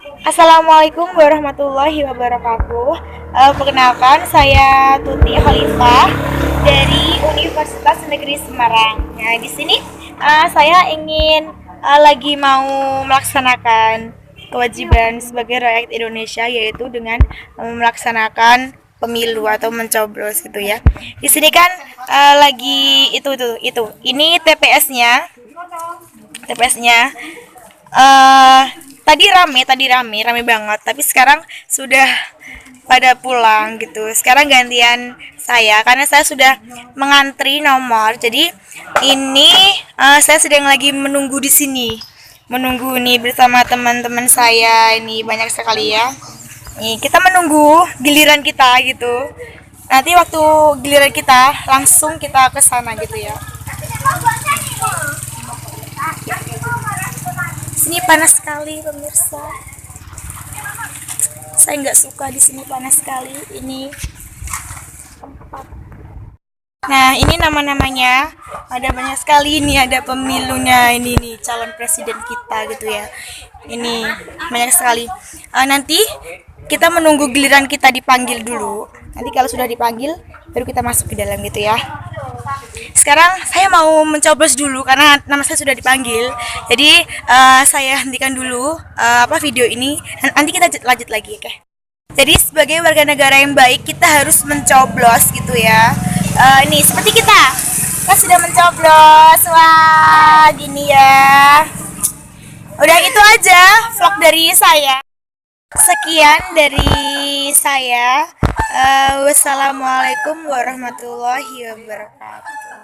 Assalamualaikum warahmatullahi wabarakatuh. Perkenalkan, saya Tuti Khalifah dari Universitas Negeri Semarang. Nah, di sini saya ingin lagi mau melaksanakan kewajiban sebagai rakyat Indonesia, yaitu dengan melaksanakan pemilu atau mencoblos gitu ya. Di sini kan lagi itu. Ini TPS-nya. TPS-nya eh tadi rame banget, tapi sekarang sudah pada pulang gitu. Sekarang gantian saya karena saya sudah mengantri nomor. Jadi ini saya sedang lagi menunggu di sini. Menunggu nih bersama teman-teman saya, ini banyak sekali ya. Nih, kita menunggu giliran kita gitu. Nanti waktu giliran kita langsung kita ke sana gitu ya. Sini panas sekali pemirsa. Saya nggak suka di sini, panas sekali ini tempat. Nah, ini nama-namanya ada banyak sekali, ini ada pemilunya, ini nih calon presiden kita gitu ya. Ini banyak sekali. Nanti kita menunggu giliran kita dipanggil dulu. Nanti kalau sudah dipanggil baru kita masuk ke dalam gitu ya. Sekarang saya mau mencoblos dulu karena nama saya sudah dipanggil. Jadi saya hentikan dulu video ini. Nanti kita lanjut lagi, oke? Jadi sebagai warga negara yang baik kita harus mencoblos gitu ya. Ini seperti kita kan sudah mencoblos. Wah, gini ya. Udah itu aja vlog dari saya. Sekian dari saya. Wassalamualaikum warahmatullahi wabarakatuh.